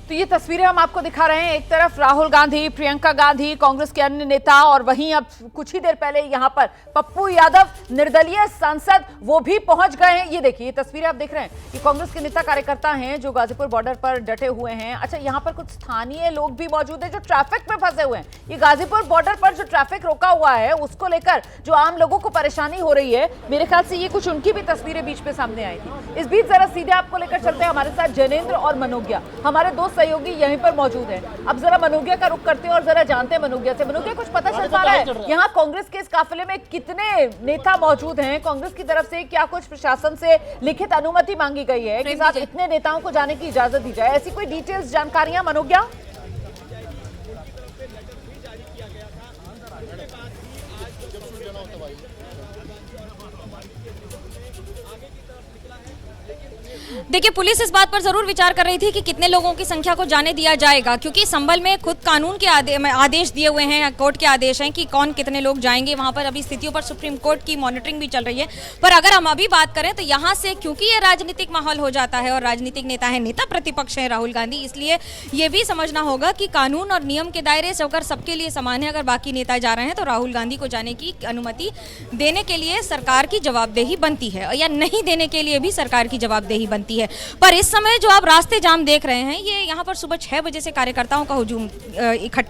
तो ये तस्वीरें हम आपको दिखा रहे हैं। एक तरफ राहुल गांधी, प्रियंका गांधी, कांग्रेस के अन्य नेता, और वहीं अब कुछ ही देर पहले यहां पर पप्पू यादव, निर्दलीय सांसद, वो भी पहुंच गए हैं। ये देखिए, ये तस्वीरें आप देख रहे हैं, ये कांग्रेस के नेता कार्यकर्ता हैं जो गाजीपुर बॉर्डर पर डटे हुए हैं। अच्छा, यहां पर कुछ स्थानीय लोग भी मौजूद हैं जो ट्रैफिक में फंसे हुए हैं। ये गाजीपुर बॉर्डर पर जो ट्रैफिक रोका हुआ है उसको लेकर जो आम लोगों को परेशानी हो रही है, मेरे ख्याल से ये कुछ उनकी भी तस्वीरें बीच में सामने आई थी। इस बीच जरा सीधे आपको लेकर चलते हैं, हमारे साथ जैनेंद्र और मनोज्ञा, हमारे दो सहयोगी यहीं पर मौजूद हैं। अब जरा मनोज्ञा का रुख करते हैं और जरा जानते हैं मनोज्ञा से। मनोज्ञा, कुछ पता चल पा रहा है यहाँ कांग्रेस के इस काफिले में कितने नेता मौजूद हैं? कांग्रेस की तरफ से क्या कुछ प्रशासन से लिखित अनुमति मांगी गई है कि साथ इतने नेताओं को जाने की इजाजत दी जाए? ऐसी कोई डिटेल्स, जानकारियां मनोज्ञा? देखिए, पुलिस इस बात पर जरूर विचार कर रही थी कि कितने लोगों की संख्या को जाने दिया जाएगा, क्योंकि संभल में खुद कानून के आदेश दिए हुए हैं, कोर्ट के आदेश हैं कि कौन कितने लोग जाएंगे। वहां पर अभी स्थितियों पर सुप्रीम कोर्ट की मॉनिटरिंग भी चल रही है। पर अगर हम अभी बात करें तो यहाँ से, क्योंकि ये राजनीतिक माहौल हो जाता है और राजनीतिक नेता है, नेता प्रतिपक्ष है राहुल गांधी, इसलिए ये भी समझना होगा कि कानून और नियम के दायरे से होकर सबके लिए समान है। अगर बाकी नेता जा रहे हैं तो राहुल गांधी को जाने की अनुमति देने के लिए सरकार की जवाबदेही बनती है, या नहीं देने के लिए भी सरकार की जवाबदेही बनती है। पर इस समय जो आप रास्ते जाम देख रहे हैं, ये यहाँ पर सुबह 6 बजे से कार्यकर्ताओं का हुजूम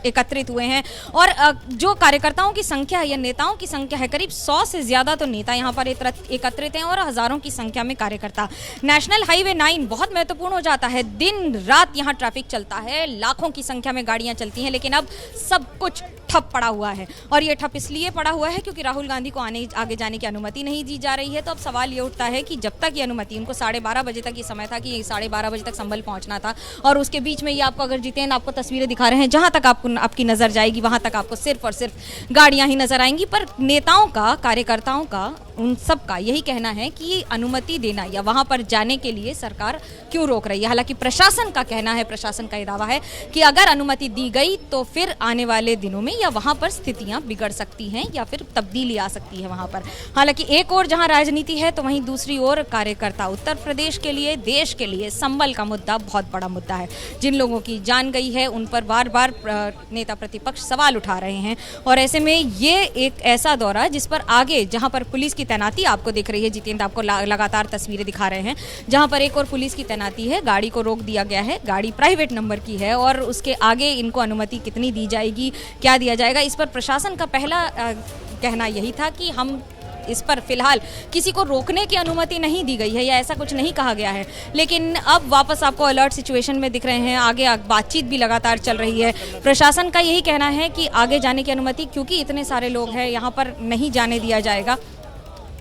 एकत्रित हुए हैं, और जो कार्यकर्ताओं की संख्या है या नेताओं की संख्या है, करीब 100 से ज्यादा तो नेता यहाँ पर एकत्रित हैं और हजारों की संख्या में कार्यकर्ता। नेशनल हाईवे 9 बहुत महत्वपूर्ण हो जाता है, दिन रात यहाँ ट्रैफिक चलता है, लाखों की संख्या में गाड़ियां चलती हैं, लेकिन अब सब कुछ ठप पड़ा हुआ है। और ये ठप इसलिए पड़ा हुआ है क्योंकि राहुल गांधी को आगे जाने की अनुमति नहीं दी जा रही है। तो अब सवाल ये उठता है कि जब तक ये अनुमति, उनको 12:30 बजे तक ये समय था कि 12:30 बजे तक संभल पहुंचना था, और उसके बीच में ये आपको, अगर जितेंद्र आपको तस्वीरें दिखा रहे हैं, जहां तक आपकी नजर जाएगी वहां तक आपको सिर्फ और सिर्फ गाड़ियां ही नजर आएंगी। पर नेताओं का, कार्यकर्ताओं का, उन सब का यही कहना है कि अनुमति देना या वहां पर जाने के लिए सरकार क्यों रोक रही है। हालांकि प्रशासन का कहना है, प्रशासन का ये दावा है कि अगर अनुमति दी गई तो फिर आने वाले दिनों में या वहां पर स्थितियां बिगड़ सकती हैं या फिर तब्दीली आ सकती है वहां पर। हालांकि एक और जहां राजनीति है तो वहीं दूसरी ओर कार्यकर्ता, उत्तर प्रदेश के लिए, देश के लिए संभल का मुद्दा बहुत बड़ा मुद्दा है। जिन लोगों की जान गई है उन पर बार बार नेता प्रतिपक्ष सवाल उठा रहे हैं, और ऐसे में ये एक ऐसा दौरा जिस पर आगे, जहां पर पुलिस की तैनाती आपको दिख रही है, जितेंद्र आपको लगातार तस्वीरें दिखा रहे हैं, जहां पर एक और पुलिस की तैनाती है, गाड़ी को रोक दिया गया है, गाड़ी प्राइवेट नंबर की है, और उसके आगे इनको अनुमति कितनी दी जाएगी, क्या दिया जाएगा, इस पर प्रशासन का पहला कहना यही था कि हम इस पर फिलहाल किसी को रोकने की अनुमति नहीं दी गई है या ऐसा कुछ नहीं कहा गया है। लेकिन अब वापस आपको अलर्ट सिचुएशन में दिख रहे हैं, आगे बातचीत भी लगातार चल रही है। प्रशासन का यही कहना है कि आगे जाने की अनुमति, क्योंकि इतने सारे लोग हैं, यहाँ पर नहीं जाने दिया जाएगा।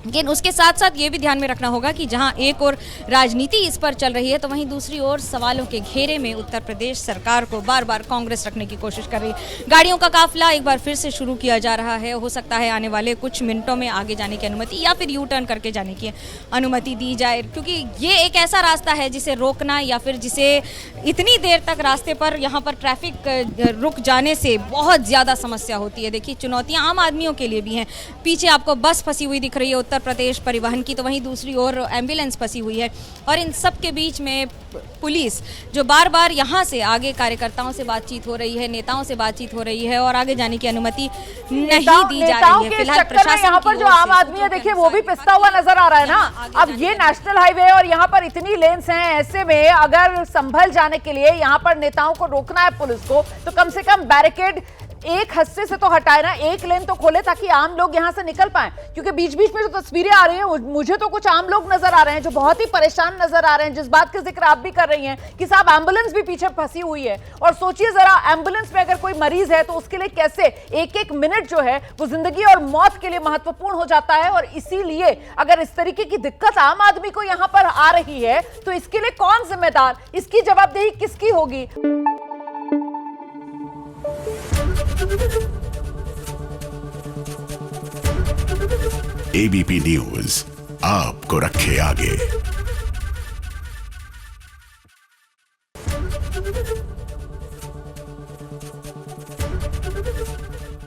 लेकिन उसके साथ साथ ये भी ध्यान में रखना होगा कि जहां एक और राजनीति इस पर चल रही है तो वहीं दूसरी ओर सवालों के घेरे में उत्तर प्रदेश सरकार को बार बार कांग्रेस रखने की कोशिश कर रही है। गाड़ियों का काफिला एक बार फिर से शुरू किया जा रहा है। हो सकता है आने वाले कुछ मिनटों में आगे जाने की अनुमति या फिर यू टर्न करके जाने की अनुमति दी जाए, क्योंकि ये एक ऐसा रास्ता है जिसे रोकना या फिर जिसे इतनी देर तक रास्ते पर यहाँ पर ट्रैफिक रुक जाने से बहुत ज़्यादा समस्या होती है। देखिए, चुनौतियाँ आम आदमियों के लिए भी हैं। पीछे आपको बस फंसी हुई दिख रही है उत्तर प्रदेश परिवहन की, तो वहीं दूसरी ओर एम्बुलेंस फंसी हुई है, और इन सब के बीच में पुलिस जो बार बार यहाँ से आगे कार्यकर्ताओं से बातचीत हो रही है, नेताओं से बातचीत हो रही है, और आगे जाने की अनुमति नहीं दी जा रही है। फिलहाल प्रशासन यहाँ पर जो आम आदमी है, देखिए, वो भी पिसता हुआ नजर आ रहा है ना। अब ये नेशनल हाईवे और यहाँ पर इतनी लेन्स हैं, ऐसे में अगर संभल जाने के लिए यहाँ पर नेताओं को रोकना है पुलिस को, तो कम से कम बैरिकेड एक हिस्से से तो हटाए ना, एक लेन तो खोले ताकि आम लोग यहां से निकल पाए। क्योंकि बीच बीच में जो तस्वीरें आ रही हैं, मुझे तो कुछ आम लोग नजर आ रहे हैं जो बहुत ही परेशान नजर आ रहे हैं, जिस बात का जिक्र आप भी कर रही हैं कि साहब एम्बुलेंस भी पीछे फंसी हुई है। और सोचिए जरा, एम्बुलेंस में अगर कोई मरीज है तो उसके लिए कैसे एक एक मिनट जो है वो जिंदगी और मौत के लिए महत्वपूर्ण हो जाता है। और इसीलिए अगर इस तरीके की दिक्कत आम आदमी को यहां पर आ रही है तो इसके लिए कौन जिम्मेदार, इसकी जवाबदेही किसकी होगी? एबीपी न्यूज आपको रखे आगे।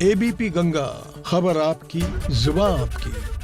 एबीपी गंगा, खबर आपकी, जुबान आपकी।